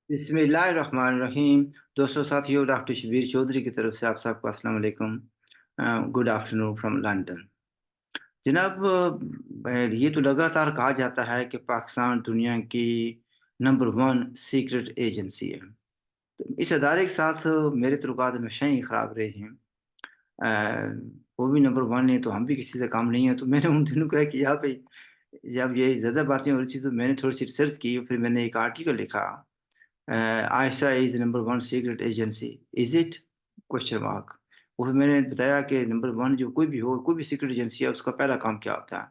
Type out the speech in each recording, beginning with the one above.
بسم اللہ الرحمن الرحیم۔ دوستو ساتھیو، ڈاکٹر شبیر چودھری کی طرف سے آپ سب کو السلام علیکم۔ Good afternoon from London. جناب، یہ تو لگاتار کہا جاتا ہے کہ پاکستان دنیا کی نمبر ون سیکرٹ ایجنسی ہے۔ تو اس ادارے کے ساتھ میرے تعلقات ہمیشہ ہی خراب رہے ہیں۔ وہ بھی نمبر ون ہے تو ہم بھی کسی سے کام نہیں ہیں۔ تو میں نے ان دنوں کہا کہ یہاں پہ جب یہ زیادہ باتیں ہو رہی تھی تو میں نے تھوڑی سی ریسرچ کی، پھر میں نے ایک آرٹیکل لکھا، آئسا is number one secret agency, is it question mark. وہ پھر میں نے بتایا کہ نمبر ون جو کوئی بھی ہو، کوئی بھی سیکرٹ ایجنسی ہے، اس کا پہلا کام کیا ہوتا ہے،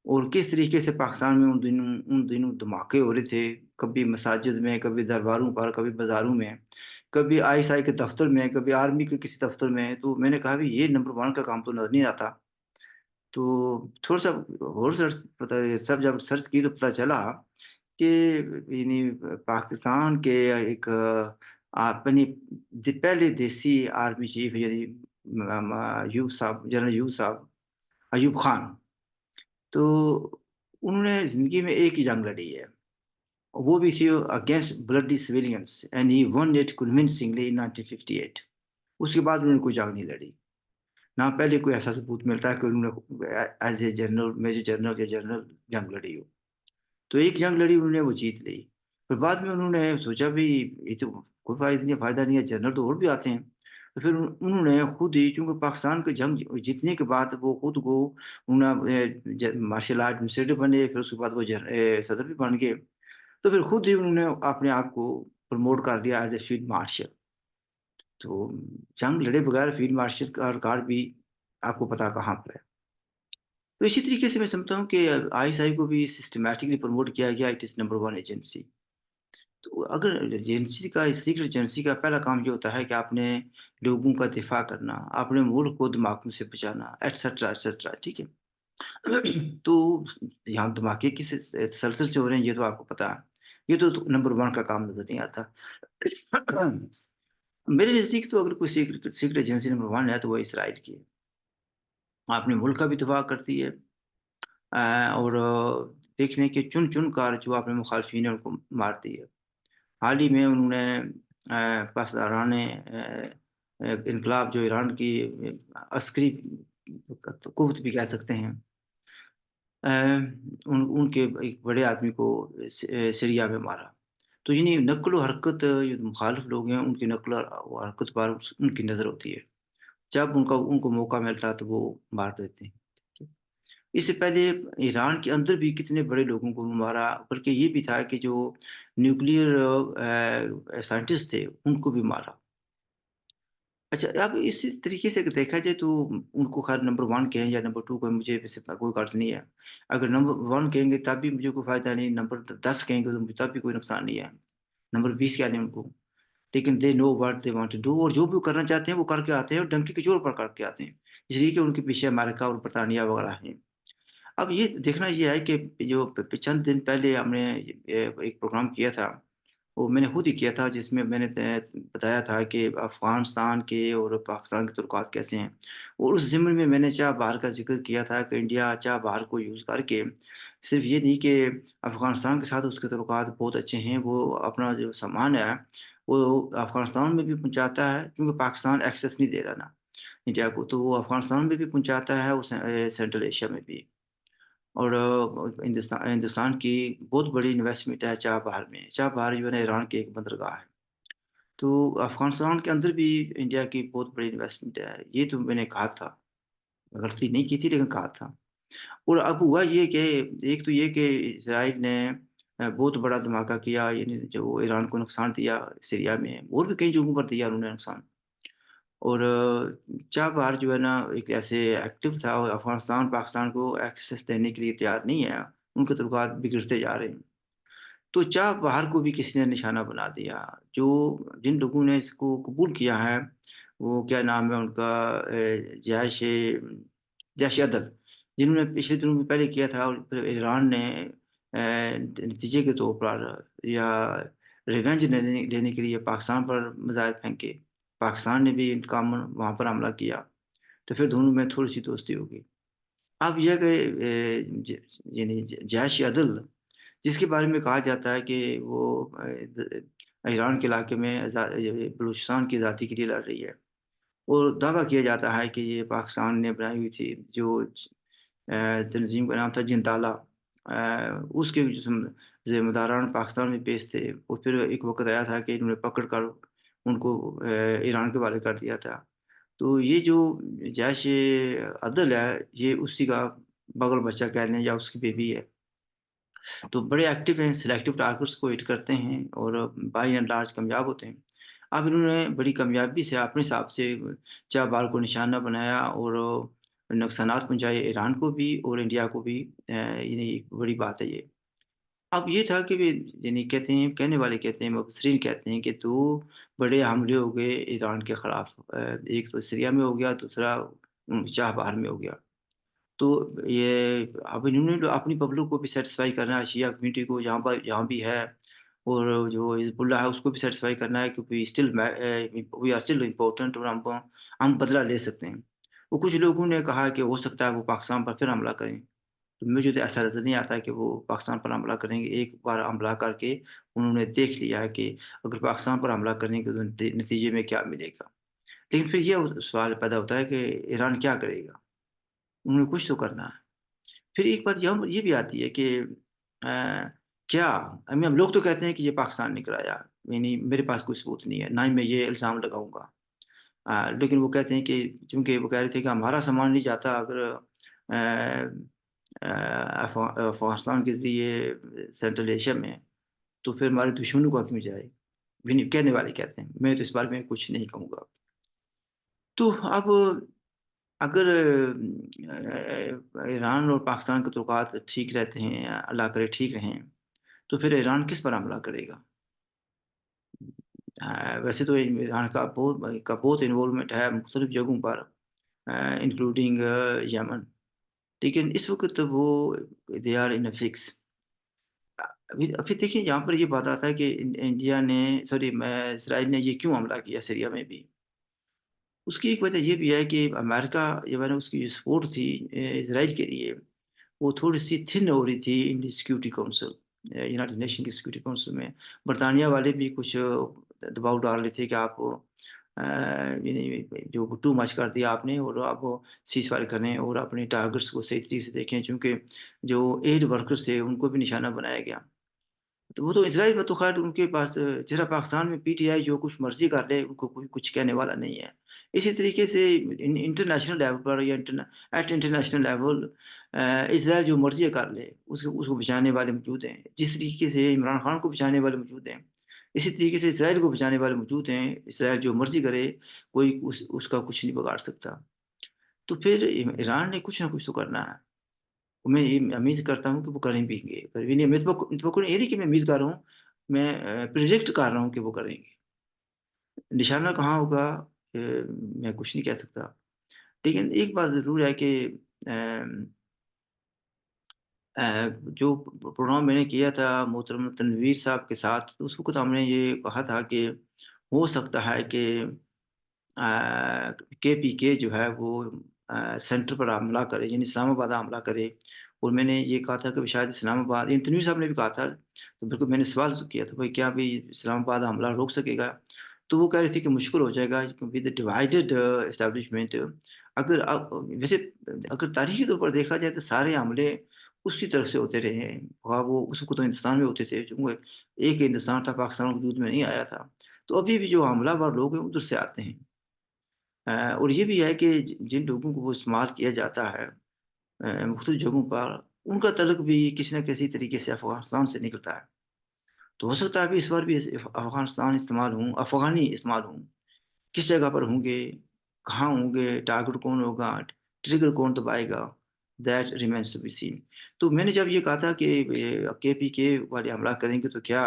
اور کس طریقے سے پاکستان میں ان دنوں دھماکے ہو رہے تھے، کبھی مساجد میں، کبھی درباروں پر، کبھی بازاروں میں، کبھی آئی ایس آئی کے دفتر میں، کبھی آرمی کے کسی دفتر میں۔ تو میں نے کہا بھی یہ نمبر ون کا کام تو نظر نہیں آتا۔ تو تھوڑا سا اور سب جب سرچ کی تو پتہ چلا کہ یعنی پاکستان کے ایک اپنی پہلے دیسی آرمی چیف یعنی ایوب صاحب، جنرل ایوب صاحب، ایوب خان، تو انہوں نے زندگی میں ایک ہی جنگ لڑی ہے، وہ بھی تھی against bloody civilians, and he won it convincingly in 1958۔ اس کے بعد انہوں نے کوئی جنگ نہیں لڑی، نہ پہلے کوئی ایسا ثبوت ملتا ہے کہ انہوں نے as a general, major general یا جنرل جنگ لڑی ہو۔ تو ایک جنگ لڑی، انہوں نے وہ جیت لی۔ پھر بعد میں انہوں نے سوچا بھی یہ تو کوئی فائدہ نہیں ہے، جنرل تو اور بھی آتے ہیں۔ تو پھر انہوں نے خود ہی، چونکہ پاکستان کے جنگ جیتنے کے بعد وہ خود کو مارشل آرٹ ایڈمنسٹریٹر بنے، پھر اس کے بعد وہ صدر بھی بن گئے۔ تو پھر خود ہی انہوں نے اپنے آپ کو پروموٹ کر دیا ایز اے فیلڈ مارشل۔ تو جنگ لڑے بغیر فیلڈ مارشل کا ریکارڈ بھی آپ کو پتا کہاں پر ہے۔ تو اسی طریقے سے میں سمجھتا ہوں کہ آئی ایس آئی کو بھی سسٹمیٹکلی پروموٹ کیا گیا، it is number one agency. تو اگر ایجنسی کا، سیکرٹ ایجنسی کا پہلا کام یہ ہوتا ہے کہ آپ نے لوگوں کا دفاع کرنا، اپنے ملک کو دھماکوں سے بچانا، ایٹسٹرا ایٹسٹرا، ٹھیک ہے۔ تو یہاں دھماکے کس تسلسل سے ہو رہے ہیں یہ تو آپ کو پتا ہے، یہ تو نمبر ون کا کام نظر نہیں آتا۔ میرے نزدیک تو اگر کوئی سیکرٹ ایجنسی نمبر ون ہے تو وہ اسرائیل کی ہے۔ اپنے ملک کا بھی دفاع کرتی ہے، اور دیکھنے کے چن چن کر جو اپنے مخالفین ہیں ان کو مارتی ہے۔ حال ہی میں انہوں نے پاسداران انقلاب، جو ایران کی عسکری قوت بھی کہہ سکتے ہیں، ان کے ایک بڑے آدمی کو سریا میں مارا۔ تو یعنی نقل و حرکت، جو مخالف لوگ ہیں ان کی نقل و حرکت پر ان کی نظر ہوتی ہے، جب ان کو موقع ملتا ہے تو وہ مار دیتے ہیں۔ اس سے پہلے ایران کے اندر بھی کتنے بڑے لوگوں کو مارا، بلکہ یہ بھی تھا کہ جو نیوکلیئر سائنٹسٹ تھے ان کو بھی مارا۔ اچھا، اب اسی طریقے سے اگر دیکھا جائے تو ان کو خیر نمبر ون کہیں یا نمبر ٹو کہیں، مجھے ویسے کوئی غرض نہیں ہے۔ اگر نمبر ون کہیں گے تب بھی مجھے کوئی فائدہ نہیں، نمبر 10 کہیں گے تو مجھے تب بھی کوئی نقصان نہیں ہے، نمبر 20 کیا نہیں ان کو۔ لیکن they know what they want to do, اور جو بھی وہ کرنا چاہتے ہیں وہ کر کے آتے ہیں، اور ڈنکی کے زور پر کر کے آتے ہیں، اس لیے کہ ان کے پیچھے امریکہ اور برطانیہ وغیرہ ہیں۔ اب یہ دیکھنا یہ ہے کہ جو چند دن پہلے ہم نے ایک پروگرام کیا تھا، وہ میں نے خود ہی کیا تھا، جس میں میں نے بتایا تھا کہ افغانستان کے اور پاکستان کے تعلقات کیسے ہیں، اور اس ضمن میں میں نے چاہ بہار کا ذکر کیا تھا کہ انڈیا چاہ بہار کو یوز کر کے صرف یہ نہیں کہ افغانستان کے ساتھ اس کے تعلقات بہت اچھے ہیں، وہ اپنا جو سامان ہے وہ افغانستان میں بھی پہنچاتا ہے، کیونکہ پاکستان ایکسیس نہیں دے رہا نا انڈیا کو، تو وہ افغانستان میں بھی پہنچاتا ہے، اور سینٹرل ایشیا میں بھی۔ اور ہندوستان کی بہت بڑی انویسٹمنٹ ہے چاہ بہار میں۔ چاہ بہار جو ہے نا ایران کی ایک بندرگاہ ہے، تو افغانستان کے اندر بھی انڈیا کی بہت بڑی انویسٹمنٹ ہے، یہ تو میں نے کہا تھا، غلطی نہیں کی تھی لیکن کہا تھا۔ اور اب ہوا یہ کہ ایک تو یہ کہ اسرائیل نے بہت بڑا دھماکہ کیا، یعنی جو ایران کو نقصان دیا سیریا میں، اور بھی کئی جگہوں پر دیا انہوں نے نقصان۔ اور چاہ بہار جو ہے نا ایک ایسے ایکٹیو تھا، اور افغانستان پاکستان کو ایکسیس دینے کے لیے تیار نہیں ہے، ان کے تعلقات بگڑتے جا رہے ہیں۔ تو چاہ بہار کو بھی کسی نے نشانہ بنا دیا، جو جن لوگوں نے اس کو قبول کیا ہے، وہ کیا نام ہے ان کا، جیش جیش عدل، جنہوں نے پچھلے دنوں میں پہلے کیا تھا، اور پھر ایران نے نتیجے کے طور پر یا ریونج لینے کے لیے پاکستان پر میزائل پھینکے، پاکستان نے بھی انتقام وہاں پر حملہ کیا، تو پھر دونوں میں تھوڑی سی دوستی ہوگی۔ اب یہ کہ یعنی جیش عدل، جس کے بارے میں کہا جاتا ہے کہ وہ ایران کے علاقے میں بلوچستان کی آزادی کے لیے لڑ رہی ہے، اور دعویٰ کیا جاتا ہے کہ یہ پاکستان نے بنائی ہوئی تھی، جو تنظیم کا نام تھا جنتالا، اس کے ذمہ داران پاکستان میں پیش تھے، اور پھر ایک وقت آیا تھا کہ انہوں نے پکڑ کر ان کو ایران کے حوالے کر دیا تھا۔ تو یہ جو جیش عدل ہے، یہ اسی کا بغل بچہ کہہ لیں یا اس کی بیبی ہے۔ تو بڑے ایکٹیو ہیں، سلیکٹو ٹارگٹس کو ہٹ کرتے ہیں اور بائی اینڈ لارج کامیاب ہوتے ہیں۔ اب انہوں نے بڑی کامیابی سے اپنے حساب سے چار بال کو نشانہ بنایا اور نقصانات پہنچائے ایران کو بھی اور انڈیا کو بھی، یعنی ایک بڑی بات ہے یہ۔ اب یہ تھا کہ یعنی کہتے ہیں، کہنے والے کہتے ہیں، مبصرین کہتے ہیں کہ 2 بڑے حملے ہو گئے ایران کے خلاف، ایک تو سیریا میں ہو گیا، دوسرا چاہ بہار میں ہو گیا۔ تو یہ اب انہوں نے تو اپنی پبلک کو بھی سیٹسفائی کرنا ہے، شیعہ کمیونٹی کو جہاں بھی ہے، اور جو حزب اللہ ہے اس کو بھی سیٹسفائی کرنا ہے کہ وی آر اسٹل امپورٹنٹ، اور ہم بدلہ لے سکتے ہیں۔ وہ کچھ لوگوں نے کہا کہ ہو سکتا ہے وہ پاکستان پر پھر حملہ کریں، تو مجھے تو ایسا نظر نہیں آتا کہ وہ پاکستان پر حملہ کریں گے۔ ایک بار حملہ کر کے انہوں نے دیکھ لیا ہے کہ اگر پاکستان پر حملہ کریں گے تو نتیجے میں کیا ملے گا۔ لیکن پھر یہ سوال پیدا ہوتا ہے کہ ایران کیا کرے گا؟ انہوں نے کچھ تو کرنا ہے۔ پھر ایک بات یہ بھی آتی ہے کہ آ، کیا ہم لوگ تو کہتے ہیں کہ یہ پاکستان نے کرایا، یعنی میرے پاس کوئی ثبوت نہیں ہے، نہ ہی میں یہ الزام لگاؤں گا۔ لیکن وہ کہتے ہیں کہ چونکہ وہ کہہ رہے تھے کہ ہمارا سامان نہیں جاتا اگر افغانستان کے ذریعے سینٹرل ایشیا میں، تو پھر ہمارے دشمنوں کا کیوں جائے؟ کہنے والے کہتے ہیں، میں تو اس بارے میں کچھ نہیں کہوں گا۔ تو اب اگر ایران اور پاکستان کے تعلقات ٹھیک رہتے ہیں، اللہ کرے ٹھیک رہیں، تو پھر ایران کس پر حملہ کرے گا؟ ویسے تو ایران کا بہت انوالومنٹ ہے مختلف جگہوں پر، انکلوڈنگ یمن، لیکن اس وقت وہ they are in a fix. ابھی دیکھیے یہاں پر یہ بات آتا ہے کہ انڈیا نے، اسرائیل نے یہ کیوں حملہ کیا سیریا میں بھی؟ اس کی ایک وجہ یہ بھی ہے کہ امریکہ جو ہے نا، اس کی جو سپورٹ تھی اسرائیل کے لیے، وہ تھوڑی سی تھن ہو رہی تھی ان دی سیکورٹی کونسل، یونائٹڈ نیشن کی سیکورٹی کونسل میں۔ برطانیہ والے بھی کچھ دباؤ ڈال رہے تھے کہ آپ یعنی جو ٹو مچ کر دیا آپ نے، اور آپ سیز فائر کریں اور اپنے ٹارگٹس کو صحیح طریقے سے دیکھیں، چونکہ جو ایڈ ورکرز تھے ان کو بھی نشانہ بنایا گیا۔ تو وہ تو اسرائیل میں تو خیر ان کے پاس، جس طرح پاکستان میں پی ٹی آئی جو کچھ مرضی کر لے، ان کو کوئی کچھ کہنے والا نہیں ہے۔ اسی طریقے سے انٹرنیشنل لیول پر یا ایٹ انٹرنیشنل لیول اسرائیل جو مرضی کر لے، اس کو بچانے والے موجود ہیں۔ جس طریقے سے عمران خان کو بچانے والے موجود ہیں، اسی طریقے سے اسرائیل کو بچانے والے موجود ہیں۔ اسرائیل جو مرضی کرے، کوئی اس کا کچھ نہیں بگاڑ سکتا۔ تو پھر ایران نے کچھ نہ کچھ تو کرنا ہے۔ میں یہ امید کرتا ہوں کہ وہ کریں بھی گے، میں توقع یہ نہیں کہ میں امید کر رہا ہوں، میں پریڈکٹ کر رہا ہوں کہ وہ کریں گے۔ نشانہ کہاں ہوگا میں کچھ نہیں کہہ سکتا، لیکن ایک بات ضرور ہے کہ جو پروگرام میں نے کیا تھا محترم تنویر صاحب کے ساتھ، تو اس وقت ہم نے یہ کہا تھا کہ ہو سکتا ہے کہ کے پی کے جو ہے وہ سینٹر پر حملہ کرے، یعنی اسلام آباد حملہ کرے۔ اور میں نے یہ کہا تھا کہ شاید اسلام آباد، تنویر صاحب نے بھی کہا تھا، تو بالکل میں نے سوال کیا تھا بھائی کیا بھی اسلام آباد حملہ روک سکے گا؟ تو وہ کہہ رہی تھی کہ مشکل ہو جائے گا ود ڈیوائڈیڈ اسٹیبلشمنٹ۔ ویسے اگر تاریخی طور پر دیکھا جائے تو سارے حملے اسی طرف سے ہوتے رہے ہیں، وہ اس وقت تو ہندوستان میں ہوتے تھے، چونکہ ایک ہندوستان تھا، پاکستان وجود میں نہیں آیا تھا۔ تو ابھی بھی جو حملہ آور لوگ ہیں ادھر سے آتے ہیں۔ اور یہ بھی ہے کہ جن لوگوں کو وہ استعمال کیا جاتا ہے مختلف جگہوں پر، ان کا تعلق بھی کسی نہ کسی طریقے سے افغانستان سے نکلتا ہے۔ تو ہو سکتا ہے ابھی اس بار بھی افغانی استعمال ہوں، کس جگہ پر ہوں گے، کہاں ہوں گے، ٹارگٹ کون ہوگا، ٹریگر کون دبائے گا، that remains to be seen. تو میں نے جب یہ کہا تھا کہ کے پی کے والے حملہ کریں گے تو کیا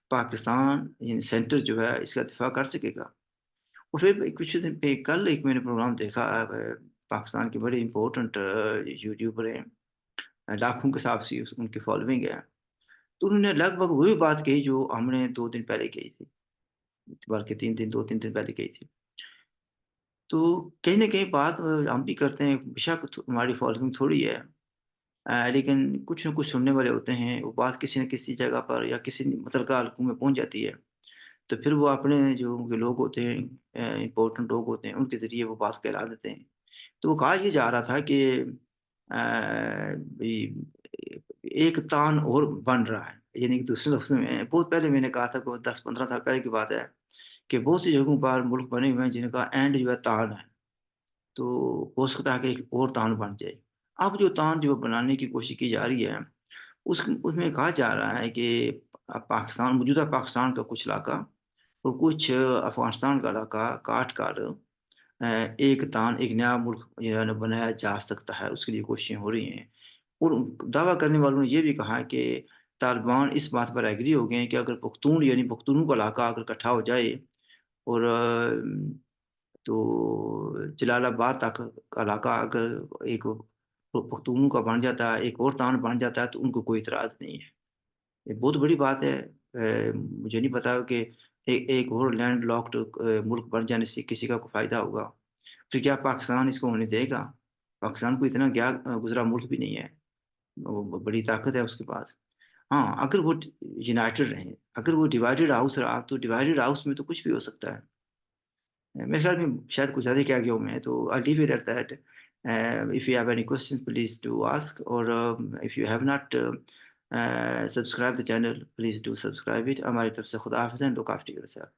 پاکستان یعنی سینٹر جو ہے اس کا دفاع کر سکے گا؟ اور پھر کچھ دن پہ کل ایک میں نے پروگرام دیکھا، پاکستان کے بڑے امپورٹنٹ یوٹیوبر ہیں، لاکھوں کے حساب سے ان کی فالوئنگ ہے، تو انہوں نے لگ بھگ وہی بات کہی جو ہم نے 2 دن پہلے کہی تھی، بلکہ 2-3 دن پہلے کہی تھی۔ تو کہیں نہ کہیں بات ہم بھی کرتے ہیں، بےشک ہماری فالوئنگ تھوڑی ہے، لیکن کچھ نہ کچھ سننے والے ہوتے ہیں، وہ بات کسی نہ کسی جگہ پر یا کسی متعلقہ حلقوں میں پہنچ جاتی ہے۔ تو پھر وہ اپنے جو ان کے لوگ ہوتے ہیں امپورٹنٹ لوگ ہوتے ہیں ان کے ذریعے وہ بات کہلا دیتے ہیں. تو وہ کہا یہ جا رہا تھا کہ بھئی ایک تان اور بن رہا ہے. یعنی کہ دوسرے لفظوں میں بہت پہلے میں نے کہا تھا کہ 10-15 سال پہلے کی بات ہے کہ بہت سی جگہوں پر ملک بنے ہوئے ہیں جن کا اینڈ جو ہے تان ہے. تو ہو سکتا ہے کہ ایک اور تان بن جائے. اب جو تان جو بنانے کی کوشش کی جا رہی ہے اس میں کہا جا رہا ہے کہ پاکستان موجودہ پاکستان کا کچھ علاقہ اور کچھ افغانستان کا علاقہ کاٹ کر ایک تان ایک نیا ملک جو ہے نا بنایا جا سکتا ہے. اس کے لیے کوششیں ہو رہی ہیں اور دعویٰ کرنے والوں نے یہ بھی کہا کہ طالبان اس بات پر ایگری ہو گئے ہیں کہ اگر پختون یعنی پختونوں کا علاقہ اگر اکٹھا ہو جائے اور تو جلال آباد تک کا علاقہ اگر ایک پختونوں کا بن جاتا ہے ایک اور تان بن جاتا ہے تو ان کو کوئی اعتراض نہیں ہے. یہ بہت بڑی بات ہے. مجھے نہیں پتا کہ ایک اور لینڈ لاکڈ ملک بن جانے سے کسی کا کوئی فائدہ ہوگا. پھر کیا پاکستان اس کو ہونے دے گا؟ پاکستان کو اتنا گیا گزرا ملک بھی نہیں ہے. وہ بڑی طاقت ہے اس کے پاس. ہاں اگر وہ یونائٹڈ رہیں اگر وہ ڈیوائیڈڈ ہاؤس رہا تو ڈیوائیڈڈ ہاؤس میں تو کچھ بھی ہو سکتا ہے. میرے خیال میں شاید کچھ زیادہ کیا گیا ہوں میں تو I'll leave it at that. If you have any questions please do ask or if you have not subscribed the channel please do subscribe it. ہماری طرف سے خدا حافظ. look after yourself.